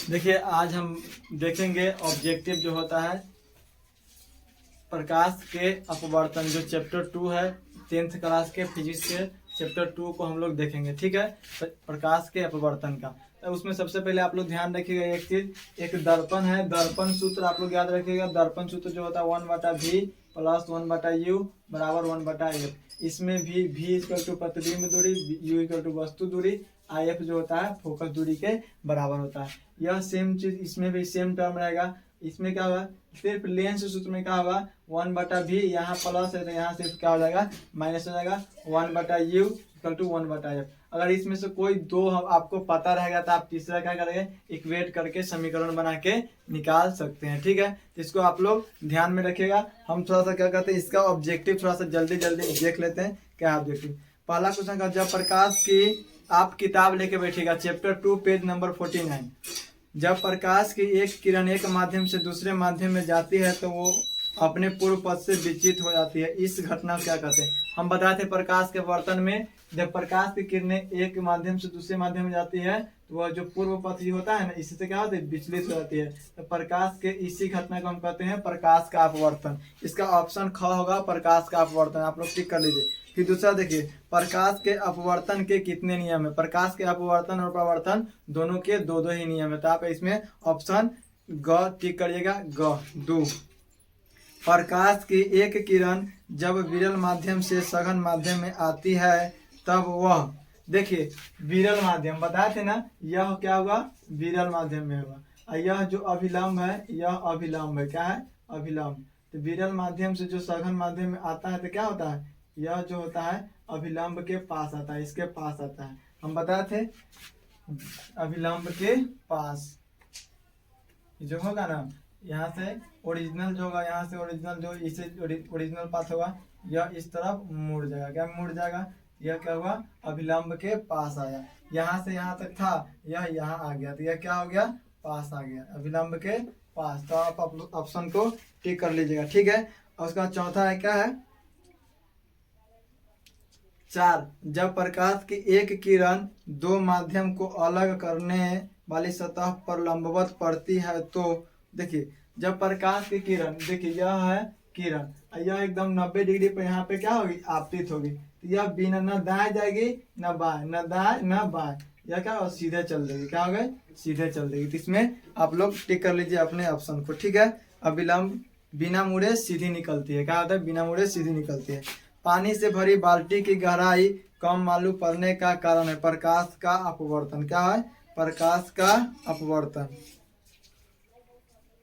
देखिए आज हम देखेंगे ऑब्जेक्टिव जो होता है प्रकाश के अपवर्तन, जो चैप्टर 2 है 10th क्लास के फिजिक्स के चैप्टर 2 को हम लोग देखेंगे। ठीक है, प्रकाश के अपवर्तन का। तो उसमें सबसे पहले आप लोग ध्यान रखिएगा एक चीज, एक दर्पण है। दर्पण सूत्र आप लोग याद रखिएगा। दर्पण सूत्र जो होता है 1/v प्लस 1/u बराबर 1/f। इसमें भी v इक्वल टू प्रतिबिंब दूरी, u इक्वल टू वस्तु दूरी, if जो होता है फोकस दूरी के बराबर होता है। यह सेम चीज इसमें भी सेम टर्म रहेगा। इसमें क्या होगा, सिर्फ लेंस सूत्र में क्या होगा 1/v, यहाँ प्लस है तो यहाँ सिर्फ क्या हो जाएगा माइनस हो जाएगा 1/u इक्वल टू 1/f। अगर इसमें से कोई दो आपको पता रहेगा तो आप तीसरा क्या करेंगे, इक्वेट करके समीकरण बना के निकाल सकते हैं। ठीक है, इसको आप लोग ध्यान में रखिएगा। हम थोड़ा सा क्या करते हैं, इसका ऑब्जेक्टिव थोड़ा सा जल्दी जल्दी देख लेते हैं। क्या ऑब्जेक्टिव, पहला क्वेश्चन का, जब प्रकाश की आप किताब लेके बैठिएगा चैप्टर 2 पेज नंबर 49। जब प्रकाश की एक किरण एक माध्यम से दूसरे माध्यम में जाती है तो वो अपने पूर्व पथ से विचलित हो जाती है। इस घटना को क्या कहते हैं। हम बताए थे प्रकाश के वर्तन में जब प्रकाश की किरणें एक माध्यम से दूसरे माध्यम में जाती है तो वह जो पूर्व पथ होता है ना, इससे क्या होता है विचलित हो जाती है। तो प्रकाश के इसी घटना को हम कहते हैं प्रकाश का अपवर्तन। इसका ऑप्शन ख होगा प्रकाश का अपवर्तन, आप लोग टिक कर लीजिए। फिर दूसरा देखिए, प्रकाश के अपवर्तन के कितने नियम है। प्रकाश के अपवर्तन और प्रवर्तन दोनों के दो दो ही नियम है। तो आप इसमें ऑप्शन ग टिक करिएगा, ग 2। प्रकाश की एक किरण जब विरल माध्यम से सघन माध्यम में आती है तब वह, देखिए विरल माध्यम बताए थे ना, यह क्या होगा विरल माध्यम में होगा। और यह जो अभिलंब है यह अभिलंब है, क्या है अभिलंब। तो विरल माध्यम से जो सघन माध्यम में आता है तो क्या होता है, यह जो होता है अभिलंब के पास आता है, इसके पास आता है। हम बताए थे अभिलंब के पास जो होगा ना, यहाँ से ओरिजिनल जो होगा, यहाँ से ओरिजिनल जो इसे ओरिजिनल पाथ होगा, यह इस तरफ मुड़ जाएगा। क्या मुड़ जाएगा, यह क्या हुआ अभिलंब के पास आया। यहाँ से यहाँ तक था, यह यहाँ आ गया तो यह क्या हो गया पास आ गया, अभिलंब के पास। तो आप ऑप्शन को टिक कर लीजिएगा। ठीक है, और उसका चौथा है क्या है 4, जब प्रकाश की एक किरण दो माध्यम को अलग करने वाली सतह पर लंबवत पड़ती है तो, देखिए जब प्रकाश की किरण, देखिए यह है किरण, यह एकदम 90 डिग्री पर यहाँ पे क्या होगी आपतित होगी। तो यह बिना न दाएं जाएगी न बाएं, न दाएं न बाएं, यह क्या और सीधे चल देगी। क्या हो गए सीधे चल देगी। तो इसमें आप लोग टिक कर लीजिए अपने ऑप्शन को। ठीक है, अभिलंब बिना मुड़े सीधी निकलती है। क्या होता है बिना मुड़े सीधी निकलती है। पानी से भरी बाल्टी की गहराई कम मालूम पड़ने का कारण है प्रकाश का अपवर्तन। क्या है प्रकाश का अपवर्तन,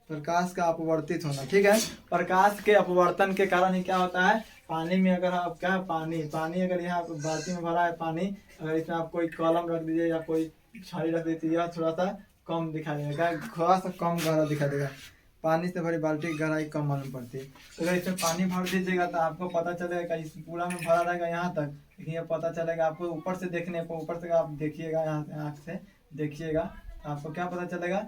प्रकाश का अपवर्तित होना। ठीक है, प्रकाश के अपवर्तन के कारण ही क्या होता है, पानी में अगर आप क्या पानी अगर यहाँ बाल्टी में भरा है पानी, अगर इसमें आप कोई कॉलम रख दीजिए या कोई छड़ी रख दीजिए, यह थोड़ा सा कम दिखाई देगा, थोड़ा सा कम गहरा दिखाई देगा। पानी से भरी बाल्टी की गहराई कम मालूम पड़ती है। तो अगर इसमें पानी भर दीजिएगा तो आपको पता चलेगा इस पूरा में भरा रहेगा यहाँ तक, लेकिन ये पता चलेगा आपको ऊपर से देखने पर, ऊपर से आप देखिएगा यहाँ से आँख से देखिएगा आपको क्या पता चलेगा,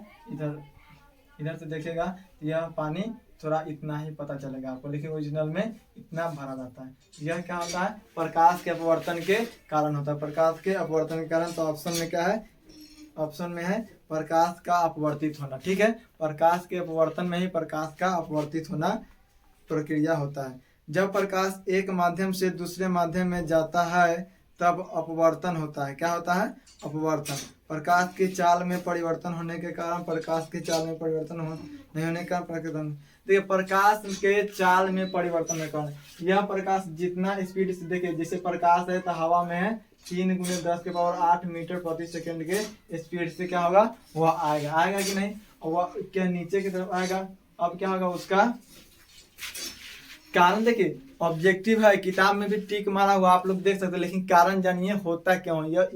इधर से देखिएगा यह पानी थोड़ा इतना ही पता चलेगा आपको, लेकिन ओरिजिनल में इतना भरा रहता है। यह क्या होता है प्रकाश के अपवर्तन के कारण होता है, प्रकाश के अपवर्तन के कारण। तो ऑप्शन में क्या है, ऑप्शन में है प्रकाश का अपवर्तित होना। ठीक है, प्रकाश के अपवर्तन में ही प्रकाश का अपवर्तित होना प्रक्रिया होता है। जब प्रकाश एक माध्यम से दूसरे माध्यम में जाता है तब अपवर्तन होता है। क्या होता है अपवर्तन, प्रकाश की चाल में परिवर्तन होने के कारण, प्रकाश की चाल में परिवर्तन नहीं होने का परिवर्तन। देखिए प्रकाश के चाल में परिवर्तन के कारण, यह प्रकाश जितना स्पीड से, देखिए जैसे प्रकाश है तो हवा में है 3 × 10⁸ मीटर प्रति सेकंड के स्पीड से क्या होगा वह आएगा कि नहीं, और वह क्या नीचे की तरफ आएगा। अब क्या होगा उसका कारण, देखिए ऑब्जेक्टिव है, किताब में भी टिक मारा हुआ आप लोग देख सकते हैं, लेकिन कारण जानिए होता क्यों है, यह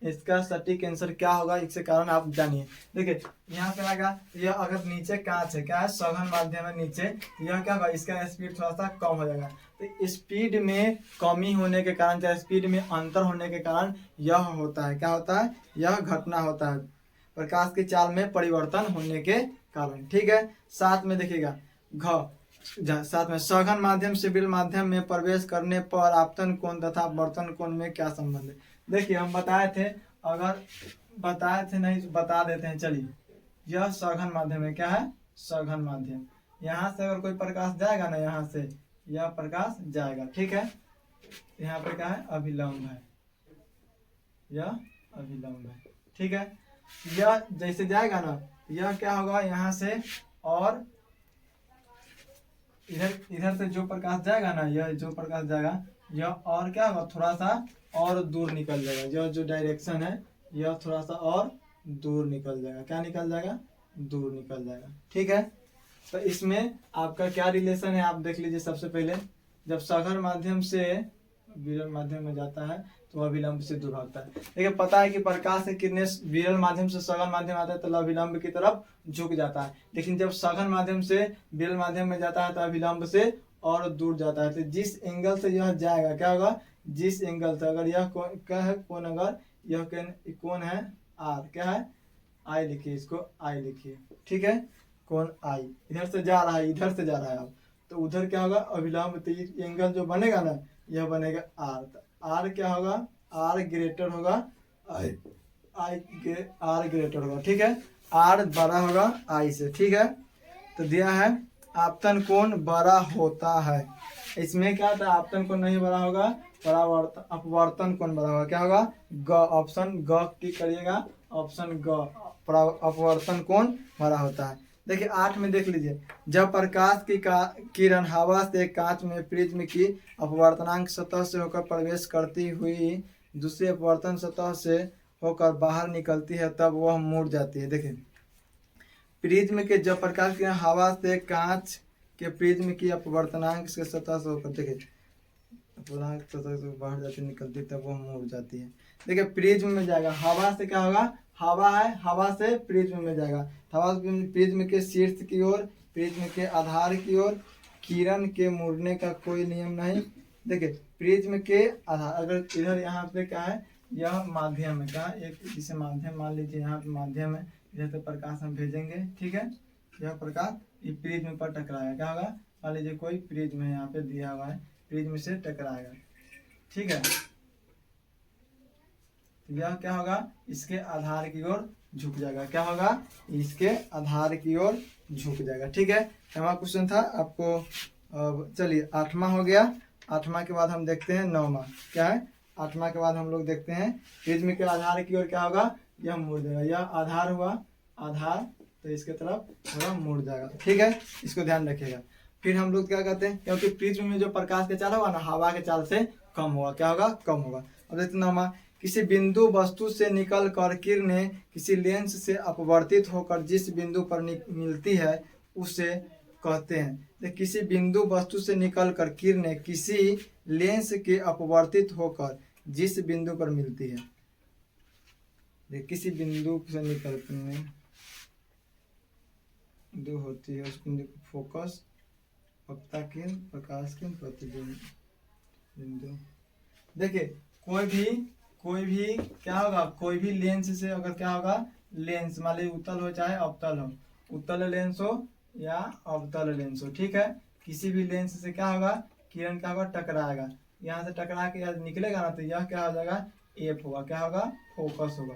इसका सटीक आंसर क्या होगा, इससे कारण आप जानिए। देखिए यहाँ पे आएगा, यह अगर नीचे कांच है, क्या है सघन माध्यम है नीचे, यह क्या होगा इसका स्पीड थोड़ा सा कम हो जाएगा। तो स्पीड में कमी होने के कारण, चाहे स्पीड में अंतर होने के कारण यह होता है। क्या होता है यह घटना होता है प्रकाश की चाल में परिवर्तन होने के कारण। ठीक है, साथ में देखिएगा साथ में सघन माध्यम से विरल माध्यम में प्रवेश करने पर आपतन कोण तथा अपवर्तन कोण में क्या संबंध है। देखिए हम बताए थे, अगर बताए थे नहीं तो बता देते हैं। चलिए यह सघन माध्यम है। क्या है? सघन माध्यम। यहाँ से अगर कोई प्रकाश जाएगा ना, यहाँ से यह प्रकाश जाएगा, ठीक है। यहाँ पे क्या है? अभिलंब है, यह अभिलंब है, ठीक है। यह जैसे जाएगा ना, यह क्या होगा यहाँ से, और इधर से जो प्रकाश जाएगा ना, यह जो प्रकाश जाएगा यह और क्या होगा, थोड़ा सा और दूर निकल जाएगा। यह जो डायरेक्शन है यह थोड़ा सा और दूर निकल जाएगा। क्या निकल जाएगा? दूर निकल जाएगा, ठीक है। तो इसमें आपका क्या रिलेशन है आप देख लीजिए। सबसे पहले जब सघन माध्यम से विरल माध्यम में जाता है तो अभिलंब से दूर भागता है। देखिए पता है कि प्रकाश के किरणें विरल माध्यम से सघन माध्यम आता है तो अभिलंब की तरफ झुक जाता है, लेकिन जब सघन माध्यम से विरल माध्यम में जाता है तो अभिलंब से और दूर जाता है। तो जिस एंगल से यह जाएगा, क्या होगा, जिस एंगल से, अगर यह क्या है कोण, अगर यह कोण है आर, क्या है, आई लिखिए, इसको आई लिखिए, ठीक है। कोण आई इधर से जा रहा है, इधर से जा रहा है अब, तो उधर क्या होगा, अभिलंब। तो एंगल जो बनेगा ना, यह बनेगा आर। तो आर क्या होगा, आर ग्रेटर होगा आई, आर ग्रेटर होगा, ठीक है। आर बड़ा होगा आई से, ठीक है। तो दिया है आपतन कोण बड़ा होता है। इसमें क्या था, आपतन कोण नहीं बड़ा होगा, अपवर्तन कोण बड़ा होगा। क्या होगा? ग, ऑप्शन ग टिक करिएगा, ऑप्शन ग, अपवर्तन कोण बड़ा होता है। देखिए 8 में देख लीजिए, जब प्रकाश की किरण हवा से कांच में प्रिज्म की अपवर्तनांक सतह से होकर प्रवेश करती हुई दूसरी अपवर्तन सतह से होकर बाहर निकलती है तब वह मुड़ जाती है। देखिए प्रिज्म के जब प्रकाश की किरण हवा से कांच के प्रिज्म की अपवर्तनांक के सतह से होकर, देखिए अपवर्तनांक सतह से बाहर जाती निकलती तब वह मुड़ जाती है। देखिए प्रिज्म में जाएगा, हवा से क्या होगा, हवा है, हवा से प्रिज्म में जाएगा। हवा प्रिज्म के शीर्ष की ओर, प्रिज्म के आधार की ओर किरण के मुड़ने का कोई नियम नहीं। देखिए प्रिज्म के आधार, अगर इधर यहाँ पे क्या है, यह माध्यम है, क्या एक जिसे माध्यम मान लीजिए, यहाँ पे माध्यम है, इधर से प्रकाश हम भेजेंगे, ठीक है। यह प्रकाश ये प्रिज्म पर टकराएगा, क्या होगा, मान लीजिए कोई प्रिज्म है यहाँ पे दिया हुआ है, प्रिज्म से टकराएगा, ठीक है। यह क्या होगा, इसके आधार की ओर झुक जाएगा। क्या होगा, इसके आधार की ओर झुक जाएगा, ठीक है। हमारा क्वेश्चन था आपको। चलिए 8वां हो गया। 8वां के बाद हम देखते हैं 9वां। क्या है, 8वां के बाद हम लोग देखते हैं प्रिज्म के आधार की ओर क्या होगा, यह मुड़ जाएगा। यह आधार हुआ, आधार, तो इसके तरफ थोड़ा मुड़ जाएगा, ठीक है। इसको ध्यान रखिएगा। फिर हम लोग क्या कहते हैं, क्योंकि प्रिज्म में जो प्रकाश के चाल होगा ना, हवा के चाल से कम होगा। क्या होगा, कम होगा। अब देखते 9वां, किसी बिंदु वस्तु से निकल कर किरणें किसी लेंस से अपवर्तित होकर जिस बिंदु पर मिलती है उसे कहते हैं। तो किसी बिंदु वस्तु से निकल कर किरणें किसी लेंस के अपवर्तित होकर जिस बिंदु पर मिलती है, किसी बिंदु से निकल बिंदु होती है, उस बिंदु को फोकस, वक्ता किरण, प्रकाश किरण, प्रतिबिंब बिंदु। देखिए कोई भी क्या होगा, कोई भी लेंस से अगर क्या होगा, लेंस मान लीजिए उत्तल हो चाहे अवतल हो, उत्तल लेंस हो या अवतल लेंस हो, ठीक है। किसी भी लेंस से क्या होगा, किरण क्या होगा, टकराएगा। यहाँ से टकरा के यह निकलेगा ना, तो यह क्या हो जाएगा, एफ होगा। क्या होगा, फोकस होगा।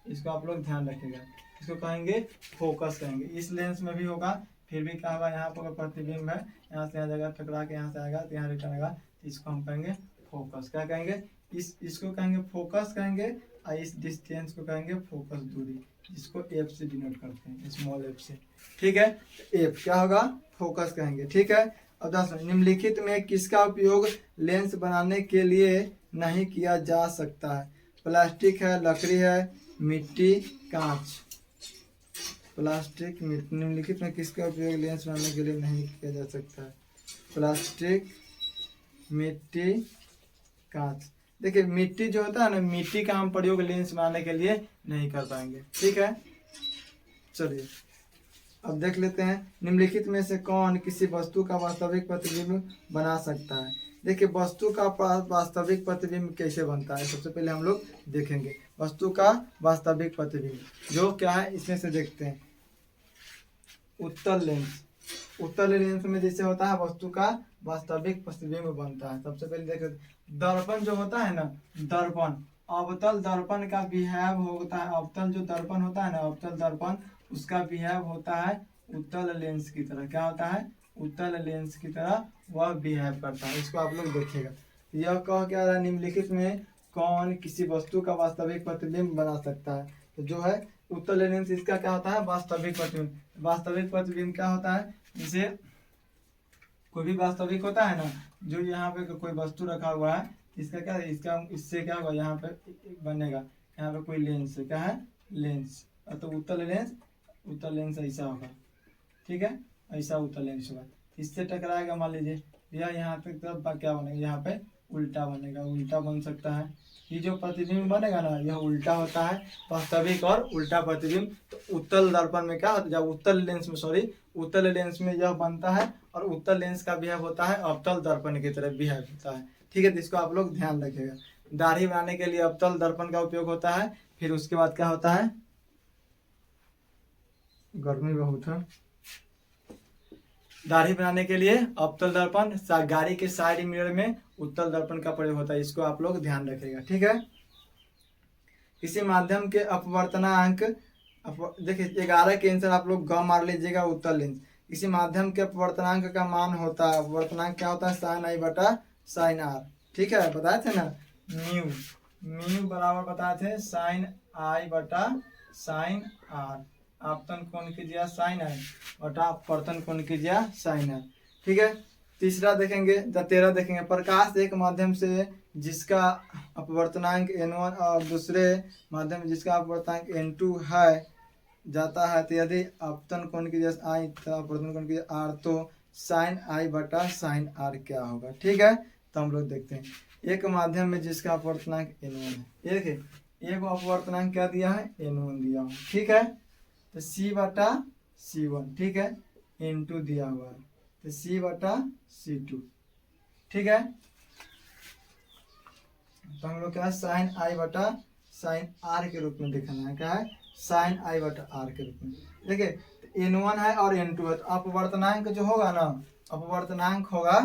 इसको आप लोग ध्यान रखिएगा, इसको कहेंगे फोकस कहेंगे। इस लेंस में भी होगा, फिर भी क्या होगा, यहाँ पर प्रतिबिंब है, यहाँ से आ जाएगा, टकरा के यहाँ से आएगा तो यहाँ रिटर्न आएगा, इसको हम कहेंगे फोकस। क्या कहेंगे, इसको कहेंगे फोकस कहेंगे, और इस डिस्टेंस को कहेंगे फोकस दूरी, जिसको एफ से डिनोट करते हैं, स्मॉल एफ से, ठीक है। एफ क्या होगा, फोकस कहेंगे, ठीक है। अब 10, निम्नलिखित में किसका उपयोग लेंस बनाने के लिए नहीं किया जा सकता है। प्लास्टिक है, लकड़ी है, मिट्टी, कांच। प्लास्टिक, मिट्टी। निम्नलिखित में किसका उपयोग लेंस बनाने के लिए नहीं किया जा सकता है। प्लास्टिक, मिट्टी, कांच। देखिए मिट्टी जो होता है ना, मिट्टी का हम प्रयोग लेंस बनाने के लिए नहीं कर पाएंगे, ठीक है। चलिए अब देख लेते हैं, निम्नलिखित में से कौन किसी वस्तु का वास्तविक प्रतिबिंब बना सकता है। देखिए वस्तु का वास्तविक प्रतिबिंब कैसे बनता है, सबसे पहले हम लोग देखेंगे वस्तु का वास्तविक प्रतिबिंब, जो क्या है इसमें से देखते हैं। उत्तल लेंस, उत्तल लेंस में जैसे होता है वस्तु का वास्तविक प्रतिबिंब बनता है। सबसे पहले देख, दर्पण जो होता है ना, दर्पण, अवतल दर्पण का बिहेव होता है, अवतल जो दर्पण होता है ना, अवतल दर्पण, उसका बिहेव होता है उत्तल लेंस की तरह। क्या होता है? उत्तल लेंस की तरह वह बिहेव करता है। इसको आप लोग देखिएगा। यह कह क्या रहा है, निम्नलिखित में कौन किसी वस्तु का वास्तविक प्रतिबिंब बना सकता है? तो जो है उत्तल लेंस, इसका क्या होता है? वास्तविक प्रतिबिंब। वास्तविक प्रतिबिंब क्या होता है? जिसे कोई भी वास्तविक होता है ना, जो यहाँ पे कोई वस्तु रखा हुआ है, इसका क्या है, इसका इससे क्या होगा, यहाँ पे बनेगा, यहाँ पे कोई लेंस है, क्या है? लेंस। तो उत्तल लेंस ऐसा होगा, ठीक है, ऐसा उत्तल लेंस होगा। इससे टकराएगा, मान लीजिए यह यहाँ पे, तब क्या बनेगा, यहाँ पे उल्टा बनेगा, उल्टा बन सकता है। ये जो प्रतिबिंब बनेगा ना, यह उल्टा होता है, वास्तविक और उल्टा प्रतिबिंब। तो उत्तल दर्पण में क्या होता है, जब उत्तल लेंस में यह बनता है, और उत्तल लेंस का बिहेव होता है अवतल दर्पण की तरह बिहेव होता है, ठीक है। तो इसको आप लोग ध्यान रखिएगा। दाढ़ी बनाने के लिए अवतल दर्पण का उपयोग होता है। फिर उसके बाद क्या होता है, गर्मी बहुत है, दाढ़ी बनाने के लिए अवतल दर्पण, गाड़ी के साइड मिरर में उत्तल दर्पण का प्रयोग होता है। इसको आप लोग ध्यान रखिएगा, ठीक है। किसी माध्यम के अपवर्तनांक, देखिए 11 के आंसर आप लोग ग मार लीजिएगा, उत्तल लेंस। किसी माध्यम के अपवर्तनांक का मान होता है, अपवर्तनांक क्या होता है? साइन आई बटा साइन आर, ठीक है, बताए थे ना, म्यू बराबर बताए थे साइन आई बटा साइन आर। आपतन कोण कीजिए साइन आई बटा अपवर्तन कोण कीजिए साइन आर, ठीक है। तीसरा देखेंगे, 13 देखेंगे, प्रकाश एक माध्यम से जिसका अपवर्तनांक n1 और दूसरे माध्यम में जिसका अपवर्तनांक n2 है जाता है, तो यदि अपतन कोण कीजिए आई तो अपवर्तन कोण कीजिए आर, तो साइन आई बटा साइन आर क्या होगा, ठीक है। तो हम लोग देखते हैं, एक माध्यम में जिसका अपवर्तनांक n1 है, एक अपवर्तनांक क्या दिया है? n1 दिया हुआ, ठीक है। तो c बटा c1, ठीक है, n2 दिया हुआ है, तो c बटा c2, ठीक है। तो हम लोग क्या है, साइन आई बटा साइन आर के रूप में दिखाना है, क्या है? साइन आई बटा आर के रूप में। देखिए n1 है और n2 है, तो अपवर्तनांक जो होगा ना, अपवर्तनांक होगा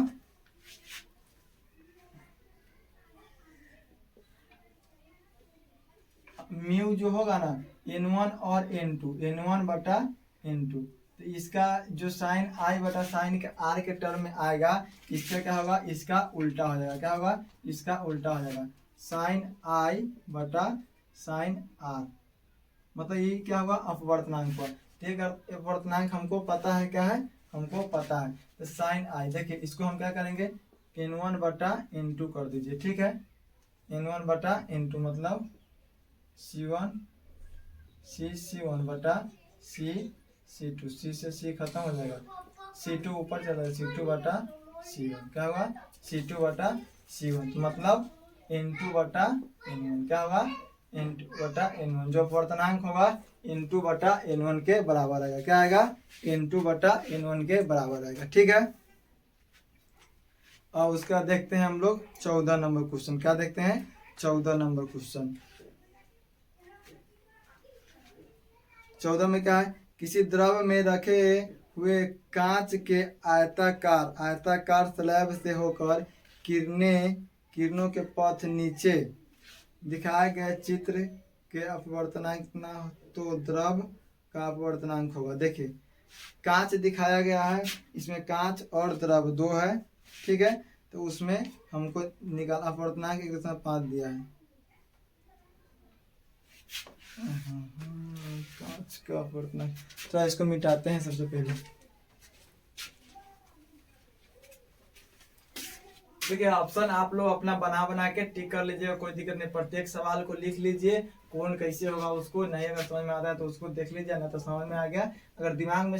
म्यू जो होगा ना, n1 और n2, n1 बटा n2। तो इसका जो साइन आई बटा साइन के आर के टर्म में आएगा, इसका क्या होगा? इसका उल्टा हो जाएगा, क्या होगा? इसका उल्टा हो जाएगा, साइन आई बटा साइन आर, मतलब ये क्या होगा? अपवर्तनांक पर, ठीक है। अपवर्तनांक हमको पता है, क्या है? हमको पता है। तो साइन आई, देखिए इसको हम क्या करेंगे, n1 बटा n2 कर दीजिए, ठीक है। n1 बटा n2 मतलब c1 c1 बटा c2, c से c खत्म हो जाएगा, c2 ऊपर चला जाएगा, c2 बटा c1, क्या होगा? c2 बटा c1, तो मतलब n2 बटा n1 क्या होगा? n2 बटा n1, जो अपवर्तनांक होगा n2 बटा n1 के बराबर आएगा, क्या आएगा? n2 बटा n1 के बराबर आएगा, ठीक है। और उसका देखते हैं हम लोग 14 नंबर क्वेश्चन। क्या देखते हैं? 14 नंबर क्वेश्चन। 14 में क्या है, किसी द्रव में रखे हुए कांच के आयताकार स्लैब से होकर किरणों के पथ नीचे दिखाए गए चित्र के अपवर्तनांक कितना, तो द्रव का अपवर्तनांक होगा। देखिए कांच दिखाया गया है, इसमें कांच और द्रव दो है, ठीक है। तो उसमें हमको निकाल अपवर्तनांक 1.5 दिया है, कांच का अपवर्तनांक। तो इसको मिटाते हैं सबसे पहले। देखिए ऑप्शन आप लोग अपना बना के टिक कर लीजिएगा, कोई दिक्कत नहीं। प्रत्येक सवाल को लिख लीजिए, कौन कैसे होगा उसको नहीं, अगर समझ में आता है तो उसको देख लीजिए, ना तो समझ में आ गया। अगर दिमाग में